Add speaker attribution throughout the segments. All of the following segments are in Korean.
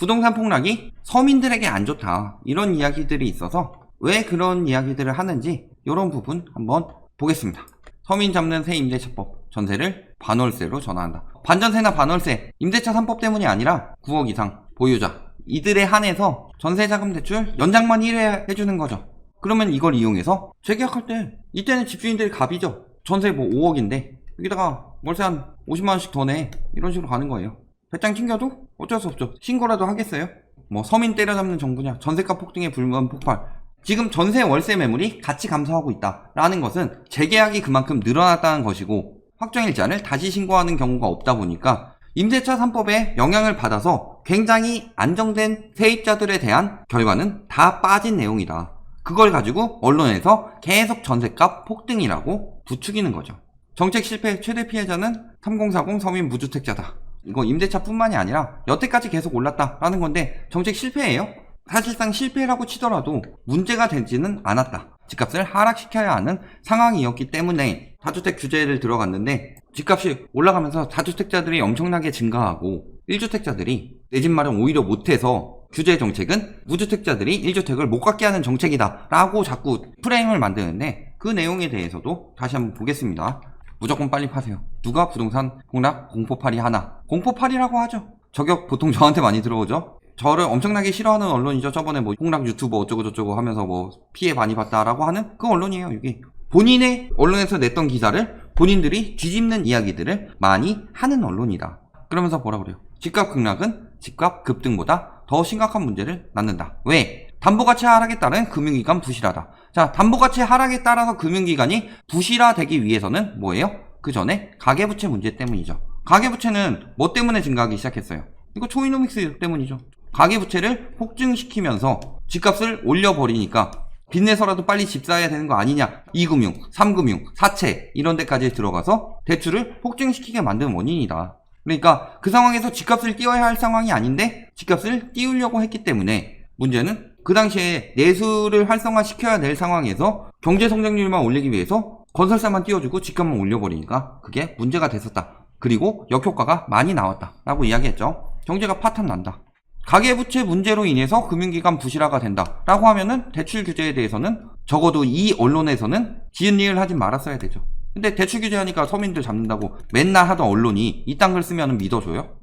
Speaker 1: 부동산 폭락이 서민들에게 안 좋다, 이런 이야기들이 있어서 왜 그런 이야기들을 하는지 이런 부분 한번 보겠습니다. 서민 잡는 새 임대차법, 전세를 반월세로 전환한다. 반전세나 반월세, 임대차 3법 때문이 아니라 9억 이상 보유자, 이들에 한해서 전세자금 대출 연장만 1회 해주는 거죠. 그러면 이걸 이용해서 재계약할 때, 이때는 집주인들이 갑이죠. 전세 뭐 5억인데 여기다가 월세 한 50만원씩 더 내, 이런 식으로 가는 거예요. 배짱 튕겨도 어쩔 수 없죠. 신고라도 하겠어요? 뭐 서민 때려잡는 정부냐, 전세가 폭등의 불만 폭발. 지금 전세 월세 매물이 같이 감소하고 있다라는 것은 재계약이 그만큼 늘어났다는 것이고, 확정일자를 다시 신고하는 경우가 없다 보니까 임대차 3법에 영향을 받아서 굉장히 안정된 세입자들에 대한 결과는 다 빠진 내용이다. 그걸 가지고 언론에서 계속 전세값 폭등이라고 부추기는 거죠. 정책 실패 최대 피해자는 3040 서민 무주택자다. 이거 임대차뿐만이 아니라 여태까지 계속 올랐다라는 건데 정책 실패예요. 사실상 실패라고 치더라도 문제가 되지는 않았다. 집값을 하락시켜야 하는 상황이었기 때문에 다주택 규제를 들어갔는데, 집값이 올라가면서 다주택자들이 엄청나게 증가하고 1주택자들이 내 집 마련 오히려 못해서 규제 정책은 무주택자들이 1주택을 못 갖게 하는 정책이다 라고 자꾸 프레임을 만드는데, 그 내용에 대해서도 다시 한번 보겠습니다. 무조건 빨리 파세요. 누가 부동산 폭락 공포팔이 하나. 공포팔이라고 하죠. 저격 보통 저한테 많이 들어오죠. 저를 엄청나게 싫어하는 언론이죠. 저번에 뭐 폭락 유튜버 어쩌고저쩌고 하면서 뭐 피해 많이 봤다라고 하는 그 언론이에요. 이게 본인의 언론에서 냈던 기사를 본인들이 뒤집는 이야기들을 많이 하는 언론이다. 그러면서 뭐라 그래요? 집값 급락은 집값 급등보다 더 심각한 문제를 낳는다. 왜? 담보가치 하락에 따른 금융기관 부실하다. 자, 담보가치 하락에 따라서 금융기관이 부실화되기 위해서는 뭐예요? 그 전에 가계부채 문제 때문이죠. 가계부채는 뭐 때문에 증가하기 시작했어요? 이거 초이노믹스 때문이죠. 가계부채를 폭증시키면서 집값을 올려버리니까 빚내서라도 빨리 집 사야 되는 거 아니냐, 2금융, 3금융, 사채 이런 데까지 들어가서 대출을 폭증시키게 만든 원인이다. 그러니까 그 상황에서 집값을 띄워야 할 상황이 아닌데 집값을 띄우려고 했기 때문에, 문제는 그 당시에 내수를 활성화시켜야 될 상황에서 경제 성장률만 올리기 위해서 건설사만 띄워주고 집값만 올려버리니까 그게 문제가 됐었다. 그리고 역효과가 많이 나왔다 라고 이야기했죠. 경제가 파탄 난다. 가계부채 문제로 인해서 금융기관 부실화가 된다 라고 하면은 대출 규제에 대해서는 적어도 이 언론에서는 지은리을 하지 말았어야 되죠. 근데 대출 규제하니까 서민들 잡는다고 맨날 하던 언론이 이딴 글 쓰면 믿어줘요?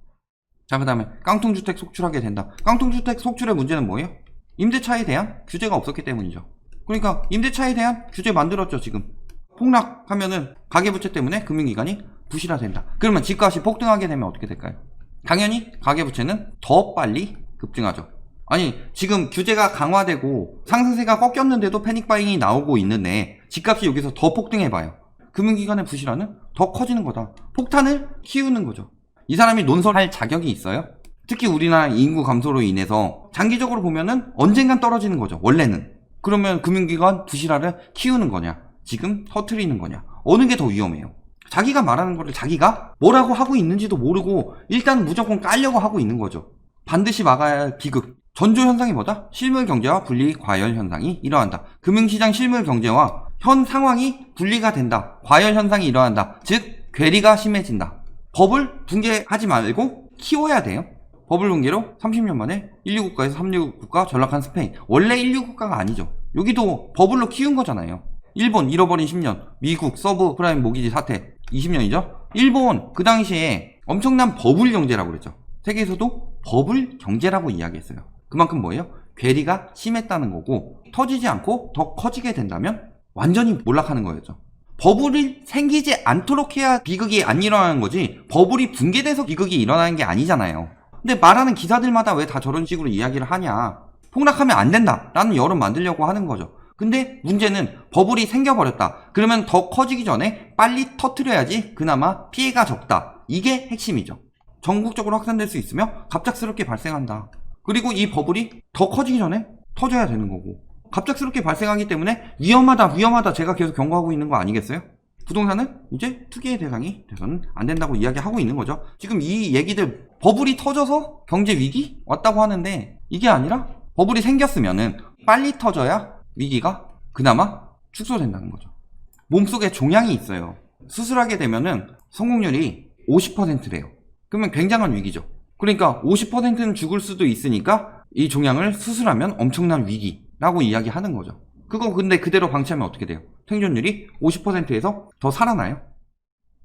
Speaker 1: 자, 그 다음에 깡통주택 속출하게 된다. 깡통주택 속출의 문제는 뭐예요? 임대차에 대한 규제가 없었기 때문이죠. 그러니까 임대차에 대한 규제 만들었죠. 지금 폭락하면은 가계부채 때문에 금융기관이 부실화된다. 그러면 집값이 폭등하게 되면 어떻게 될까요? 당연히 가계부채는 더 빨리 급증하죠. 아니, 지금 규제가 강화되고 상승세가 꺾였는데도 패닉바잉이 나오고 있는데 집값이 여기서 더 폭등해봐요. 금융기관의 부실화는 더 커지는 거다. 폭탄을 키우는 거죠. 이 사람이 논설할 자격이 있어요? 특히 우리나라 인구 감소로 인해서 장기적으로 보면은 언젠간 떨어지는 거죠. 원래는. 그러면 금융기관 부실화를 키우는 거냐, 지금 터트리는 거냐, 어느 게 더 위험해요? 자기가 말하는 거를 자기가 뭐라고 하고 있는지도 모르고 일단 무조건 깔려고 하고 있는 거죠. 반드시 막아야 할 비극. 전조 현상이 뭐다? 실물 경제와 분리 과열 현상이 일어난다. 금융시장 실물 경제와 현 상황이 분리가 된다. 과열 현상이 일어난다. 즉 괴리가 심해진다. 법을 붕괴하지 말고 키워야 돼요. 버블 붕괴로 30년 만에 1류 국가에서 3류 국가 전락한 스페인. 원래 1류 국가가 아니죠. 여기도 버블로 키운 거잖아요. 일본 잃어버린 10년, 미국 서브 프라임 모기지 사태 20년이죠. 일본 그 당시에 엄청난 버블 경제라고 그랬죠. 세계에서도 버블 경제라고 이야기했어요. 그만큼 뭐예요? 괴리가 심했다는 거고, 터지지 않고 더 커지게 된다면 완전히 몰락하는 거였죠. 버블이 생기지 않도록 해야 비극이 안 일어나는 거지, 버블이 붕괴돼서 비극이 일어나는 게 아니잖아요. 근데 말하는 기사들마다 왜 다 저런 식으로 이야기를 하냐, 폭락하면 안 된다 라는 여론 만들려고 하는 거죠. 근데 문제는 버블이 생겨버렸다. 그러면 더 커지기 전에 빨리 터트려야지 그나마 피해가 적다. 이게 핵심이죠. 전국적으로 확산될 수 있으며 갑작스럽게 발생한다. 그리고 이 버블이 더 커지기 전에 터져야 되는 거고, 갑작스럽게 발생하기 때문에 위험하다 제가 계속 경고하고 있는 거 아니겠어요? 부동산은 이제 투기의 대상이 돼서는 안 된다고 이야기하고 있는 거죠. 지금 이 얘기들, 버블이 터져서 경제 위기 왔다고 하는데 이게 아니라 버블이 생겼으면은 빨리 터져야 위기가 그나마 축소된다는 거죠. 몸속에 종양이 있어요. 수술하게 되면은 성공률이 50%래요. 그러면 굉장한 위기죠. 그러니까 50%는 죽을 수도 있으니까 이 종양을 수술하면 엄청난 위기라고 이야기하는 거죠. 그거 근데 그대로 방치하면 어떻게 돼요? 생존율이 50%에서 더 살아나요.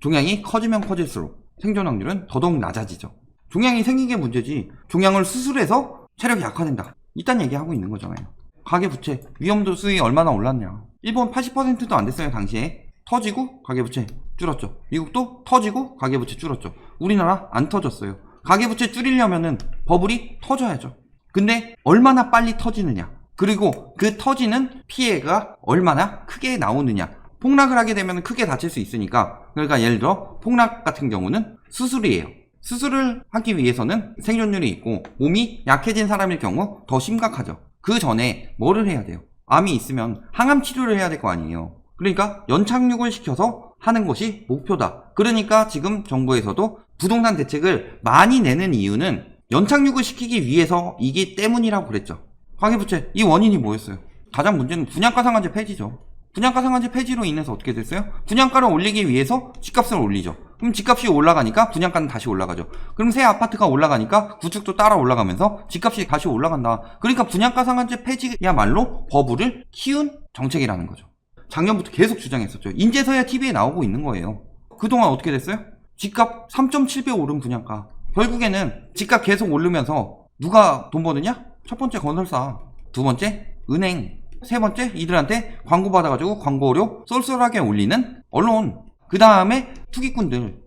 Speaker 1: 종양이 커지면 커질수록 생존 확률은 더더욱 낮아지죠. 종양이 생긴 게 문제지 종양을 수술해서 체력이 약화된다 이딴 얘기하고 있는 거잖아요. 가계부채 위험도수이 얼마나 올랐냐. 일본 80%도 안 됐어요. 당시에 터지고 가계부채 줄었죠. 미국도 터지고 가계부채 줄었죠. 우리나라 안 터졌어요. 가계부채 줄이려면은 버블이 터져야죠. 근데 얼마나 빨리 터지느냐, 그리고 그 터지는 피해가 얼마나 크게 나오느냐. 폭락을 하게 되면 크게 다칠 수 있으니까, 그러니까 예를 들어 폭락 같은 경우는 수술이에요. 수술을 하기 위해서는 생존율이 있고 몸이 약해진 사람일 경우 더 심각하죠. 그 전에 뭐를 해야 돼요? 암이 있으면 항암 치료를 해야 될 거 아니에요. 그러니까 연착륙을 시켜서 하는 것이 목표다. 그러니까 지금 정부에서도 부동산 대책을 많이 내는 이유는 연착륙을 시키기 위해서이기 때문이라고 그랬죠. 가계부채 이 원인이 뭐였어요? 가장 문제는 분양가 상한제 폐지죠. 분양가 상한제 폐지로 인해서 어떻게 됐어요? 분양가를 올리기 위해서 집값을 올리죠. 그럼 집값이 올라가니까 분양가는 다시 올라가죠. 그럼 새 아파트가 올라가니까 구축도 따라 올라가면서 집값이 다시 올라간다. 그러니까 분양가 상한제 폐지야말로 버블을 키운 정책이라는 거죠. 작년부터 계속 주장했었죠. 인제서야 TV에 나오고 있는 거예요. 그동안 어떻게 됐어요? 집값 3.7배 오른 분양가. 결국에는 집값 계속 오르면서 누가 돈 버느냐? 첫 번째 건설사, 두 번째 은행, 세 번째 이들한테 광고 받아가지고 광고료 쏠쏠하게 올리는 언론, 그 다음에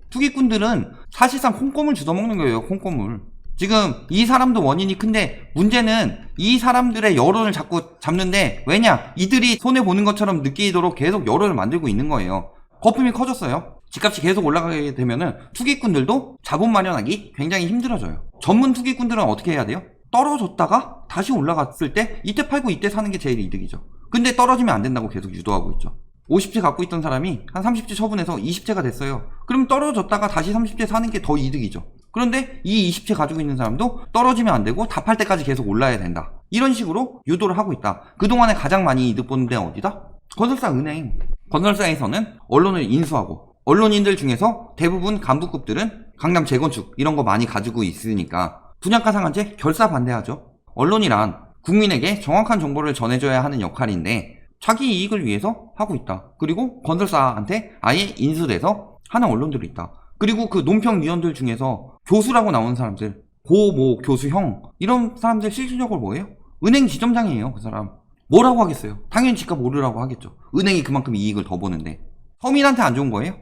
Speaker 1: 투기꾼들은 사실상 콩고물 주워먹는 거예요. 콩고물. 지금 이 사람도 원인이 큰데 문제는 이 사람들의 여론을 자꾸 잡는데, 왜냐? 이들이 손해보는 것처럼 느끼도록 계속 여론을 만들고 있는 거예요. 거품이 커졌어요. 집값이 계속 올라가게 되면은 투기꾼들도 자본 마련하기 굉장히 힘들어져요. 전문 투기꾼들은 어떻게 해야 돼요? 떨어졌다가 다시 올라갔을 때 이때 팔고 이때 사는 게 제일 이득이죠. 근데 떨어지면 안 된다고 계속 유도하고 있죠. 50채 갖고 있던 사람이 한 30채 처분해서 20채가 됐어요. 그럼 떨어졌다가 다시 30채 사는 게 더 이득이죠. 그런데 이 20채 가지고 있는 사람도 떨어지면 안 되고 다 팔 때까지 계속 올라야 된다. 이런 식으로 유도를 하고 있다. 그동안에 가장 많이 이득 보는 데는 어디다? 건설사, 은행. 건설사에서는 언론을 인수하고, 언론인들 중에서 대부분 간부급들은 강남 재건축 이런 거 많이 가지고 있으니까 분양가 상한제 결사 반대하죠. 언론이란 국민에게 정확한 정보를 전해줘야 하는 역할인데 자기 이익을 위해서 하고 있다. 그리고 건설사한테 아예 인수돼서 하는 언론들이 있다. 그리고 그 논평위원들 중에서 교수라고 나오는 사람들, 고 교수형 이런 사람들 실질적으로 뭐예요? 은행 지점장이에요. 그 사람 뭐라고 하겠어요? 당연히 집값 오르라고 하겠죠. 은행이 그만큼 이익을 더 보는데. 서민한테 안 좋은 거예요?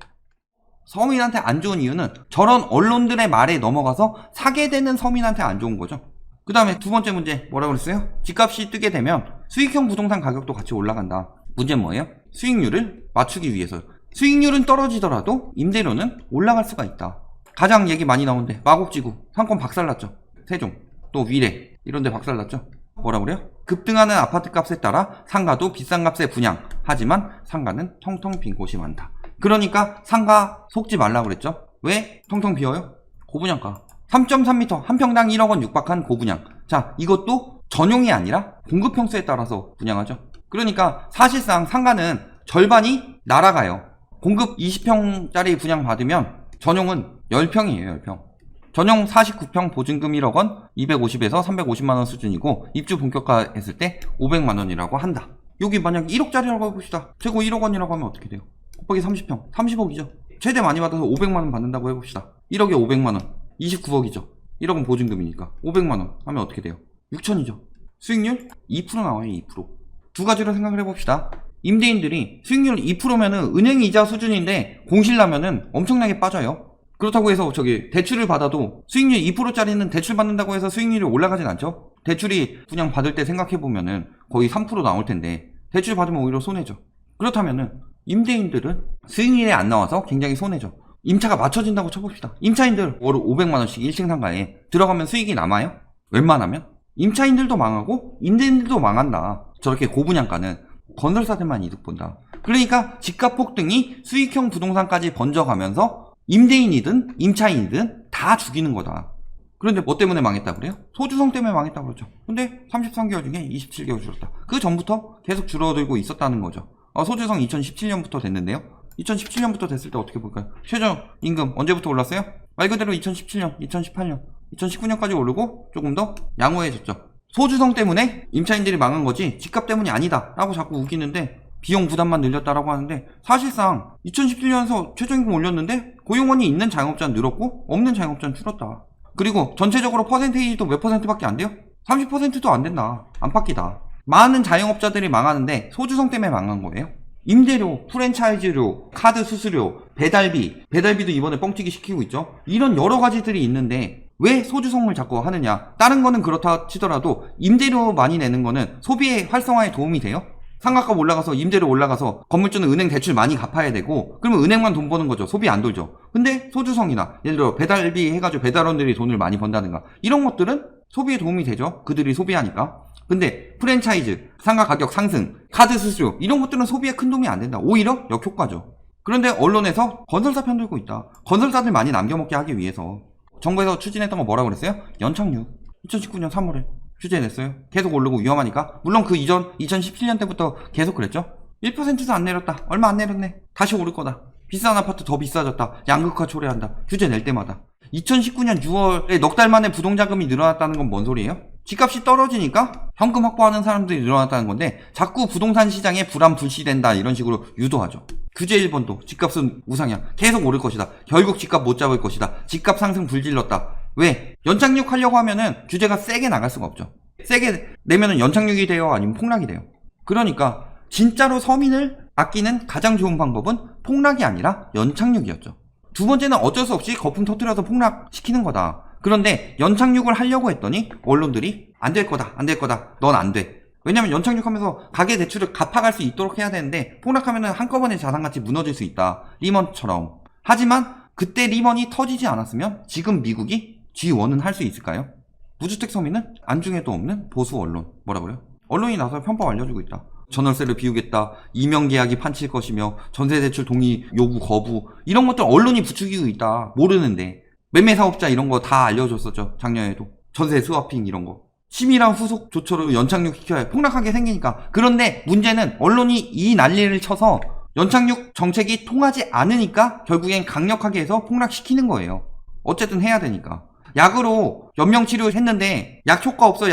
Speaker 1: 서민한테 안 좋은 이유는 저런 언론들의 말에 넘어가서 사게 되는 서민한테 안 좋은 거죠. 그 다음에 두 번째 문제 뭐라고 그랬어요? 집값이 뜨게 되면 수익형 부동산 가격도 같이 올라간다. 문제는 뭐예요? 수익률을 맞추기 위해서. 수익률은 떨어지더라도 임대료는 올라갈 수가 있다. 가장 얘기 많이 나오는데 마곡지구 상권 박살났죠. 세종 또 위례 이런 데 박살났죠. 뭐라 그래요? 급등하는 아파트 값에 따라 상가도 비싼 값에 분양. 하지만 상가는 텅텅 빈 곳이 많다. 그러니까 상가 속지 말라고 그랬죠. 왜 텅텅 비어요? 고분양가 3.3m 한 평당 1억 원 육박한 고분양. 자, 이것도 전용이 아니라 공급 평수에 따라서 분양하죠. 그러니까 사실상 상가는 절반이 날아가요. 공급 20평짜리 분양 받으면 전용은 10평이에요. 10평. 전용 49평 보증금 1억 원, 250에서 350만 원 수준이고 입주 본격화 했을 때 500만 원이라고 한다. 여기 만약 1억짜리라고 해봅시다. 최고 1억 원이라고 하면 어떻게 돼요? 곱하기 30평, 30억이죠. 최대 많이 받아서 500만 원 받는다고 해봅시다. 1억에 500만 원, 29억이죠. 1억은 보증금이니까 500만 원 하면 어떻게 돼요? 6천이죠. 수익률 2% 나와요. 2%. 두 가지로 생각을 해봅시다. 임대인들이 수익률 2%면은 은행 이자 수준인데 공실 나면은 엄청나게 빠져요. 그렇다고 해서 대출을 받아도 수익률 2%짜리는 대출 받는다고 해서 수익률이 올라가진 않죠. 대출이 그냥 받을 때 생각해보면은 거의 3% 나올 텐데 대출 받으면 오히려 손해죠. 그렇다면은 임대인들은 수익률이 안 나와서 굉장히 손해죠. 임차가 맞춰진다고 쳐봅시다. 임차인들 월 500만원씩 1층 상가에 들어가면 수익이 남아요? 웬만하면? 임차인들도 망하고 임대인들도 망한다. 저렇게 고분양가는 건설사들만 이득 본다. 그러니까 집값 폭등이 수익형 부동산까지 번져가면서 임대인이든 임차인이든 다 죽이는 거다. 그런데 뭐 때문에 망했다 그래요? 소주성 때문에 망했다 그러죠. 근데 33개월 중에 27개월 줄었다. 그 전부터 계속 줄어들고 있었다는 거죠. 소주성 2017년부터 됐는데요. 2017년부터 됐을 때 어떻게 볼까요? 최저임금 언제부터 올랐어요? 말 그대로 2017년, 2018년. 2019년까지 오르고 조금 더 양호해졌죠. 소주성 때문에 임차인들이 망한 거지 집값 때문이 아니다 라고 자꾸 우기는데 비용 부담만 늘렸다라고 하는데 사실상 2017년에서 최저임금 올렸는데 고용원이 있는 자영업자는 늘었고 없는 자영업자는 줄었다. 그리고 전체적으로 퍼센테이지도 몇 퍼센트밖에 안 돼요? 30%도 안 된다. 안팎이다. 많은 자영업자들이 망하는데 소주성 때문에 망한 거예요. 임대료, 프랜차이즈료, 카드 수수료, 배달비도 이번에 뻥튀기 시키고 있죠. 이런 여러 가지들이 있는데 왜 소주성을 자꾸 하느냐. 다른 거는 그렇다 치더라도 임대료 많이 내는 거는 소비의 활성화에 도움이 돼요. 상가값 올라가서 임대료 올라가서 건물주는 은행 대출 많이 갚아야 되고 그러면 은행만 돈 버는 거죠. 소비 안 돌죠. 근데 소주성이나 예를 들어 배달비 해가지고 배달원들이 돈을 많이 번다든가 이런 것들은 소비에 도움이 되죠. 그들이 소비하니까. 근데 프랜차이즈, 상가 가격 상승, 카드 수수료 이런 것들은 소비에 큰 도움이 안 된다. 오히려 역효과죠. 그런데 언론에서 건설사 편들고 있다. 건설사들 많이 남겨먹게 하기 위해서 정부에서 추진했던 거 뭐라고 그랬어요? 연착륙 2019년 3월에 추진했어요. 계속 오르고 위험하니까. 물론 그 이전 2017년 때부터 계속 그랬죠. 1%도 안 내렸다. 얼마 안 내렸네. 다시 오를 거다. 비싼 아파트 더 비싸졌다. 양극화 초래한다. 규제 낼 때마다. 2019년 6월에 넉 달 만에 부동자금이 늘어났다는 건 뭔 소리예요? 집값이 떨어지니까 현금 확보하는 사람들이 늘어났다는 건데 자꾸 부동산 시장에 불안 불씨된다 이런 식으로 유도하죠. 규제 1번도 집값은 우상향 계속 오를 것이다. 결국 집값 못 잡을 것이다. 집값 상승 불질렀다. 왜? 연착륙 하려고 하면은 규제가 세게 나갈 수가 없죠. 세게 내면은 연착륙이 돼요? 아니면 폭락이 돼요? 그러니까 진짜로 서민을 아끼는 가장 좋은 방법은 폭락이 아니라 연착륙이었죠. 두 번째는 어쩔 수 없이 거품 터뜨려서 폭락시키는 거다. 그런데 연착륙을 하려고 했더니 언론들이 안 될 거다. 안 될 거다. 넌 안 돼. 왜냐면 연착륙하면서 가계 대출을 갚아갈 수 있도록 해야 되는데 폭락하면은 한꺼번에 자산가치 무너질 수 있다. 리먼처럼. 하지만 그때 리먼이 터지지 않았으면 지금 미국이 G1은 할 수 있을까요? 무주택 서민은 안중에도 없는 보수 언론. 뭐라 그래요? 언론이 나서 편법 알려주고 있다. 전월세를 비우겠다. 이명계약이 판칠 것이며 전세대출 동의 요구 거부 이런 것들 언론이 부추기고 있다. 모르는데 매매사업자 이런 거 다 알려줬었죠. 작년에도 전세 스와핑 이런 거 치밀한 후속 조처로 연착륙 시켜야 폭락하게 생기니까. 그런데 문제는 언론이 이 난리를 쳐서 연착륙 정책이 통하지 않으니까 결국엔 강력하게 해서 폭락시키는 거예요. 어쨌든 해야 되니까. 약으로 연명치료 했는데 약 효과 없어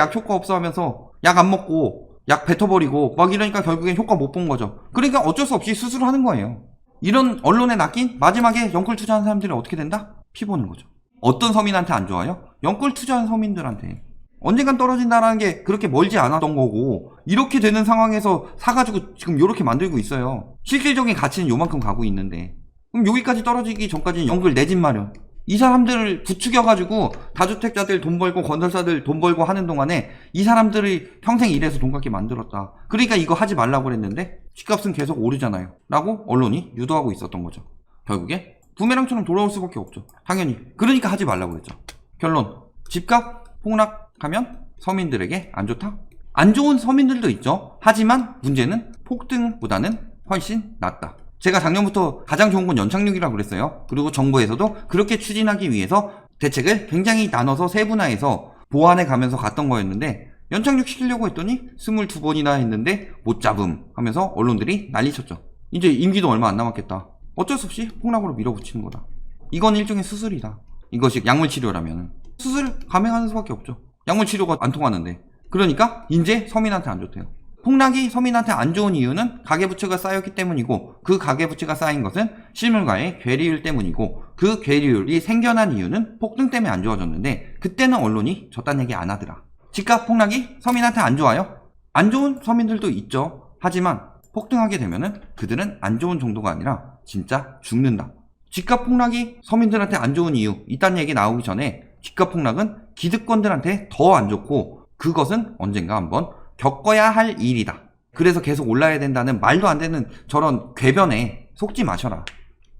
Speaker 1: 하면서 약 안 먹고 약 뱉어버리고 막 이러니까 결국엔 효과 못 본 거죠. 그러니까 어쩔 수 없이 수술을 하는 거예요. 이런 언론에 낚인 마지막에 연끌 투자한 사람들이 어떻게 된다? 피 보는 거죠. 어떤 서민한테 안 좋아요? 연끌 투자한 서민들한테. 언젠간 떨어진다라는 게 그렇게 멀지 않았던 거고 이렇게 되는 상황에서 사가지고 지금 이렇게 만들고 있어요. 실질적인 가치는 요만큼 가고 있는데 그럼 여기까지 떨어지기 전까지는 연끌 내 집 마련. 이 사람들을 부추겨가지고 다주택자들 돈 벌고 건설사들 돈 벌고 하는 동안에 이 사람들이 평생 일해서 돈 갖게 만들었다. 그러니까 이거 하지 말라고 그랬는데 집값은 계속 오르잖아요. 라고 언론이 유도하고 있었던 거죠. 결국에 부메랑처럼 돌아올 수밖에 없죠. 당연히. 그러니까 하지 말라고 그랬죠. 결론. 집값 폭락하면 서민들에게 안 좋다? 안 좋은 서민들도 있죠. 하지만 문제는 폭등보다는 훨씬 낫다. 제가 작년부터 가장 좋은 건 연착륙이라고 그랬어요. 그리고 정부에서도 그렇게 추진하기 위해서 대책을 굉장히 나눠서 세분화해서 보완해 가면서 갔던 거였는데 연착륙 시키려고 했더니 22번이나 했는데 못 잡음 하면서 언론들이 난리쳤죠. 이제 임기도 얼마 안 남았겠다. 어쩔 수 없이 폭락으로 밀어붙이는 거다. 이건 일종의 수술이다. 이것이 약물치료라면 수술 감행하는 수밖에 없죠. 약물치료가 안 통하는데. 그러니까 이제 서민한테 안 좋대요. 폭락이 서민한테 안 좋은 이유는 가계부채가 쌓였기 때문이고 그 가계부채가 쌓인 것은 실물과의 괴리율 때문이고 그 괴리율이 생겨난 이유는 폭등 때문에 안 좋아졌는데 그때는 언론이 저딴 얘기 안 하더라. 집값 폭락이 서민한테 안 좋아요? 안 좋은 서민들도 있죠. 하지만 폭등하게 되면은 그들은 안 좋은 정도가 아니라 진짜 죽는다. 집값 폭락이 서민들한테 안 좋은 이유 이딴 얘기 나오기 전에 집값 폭락은 기득권들한테 더 안 좋고 그것은 언젠가 한번 겪어야 할 일이다. 그래서 계속 올라야 된다는 말도 안 되는 저런 궤변에 속지 마셔라.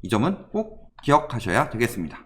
Speaker 1: 이 점은 꼭 기억하셔야 되겠습니다.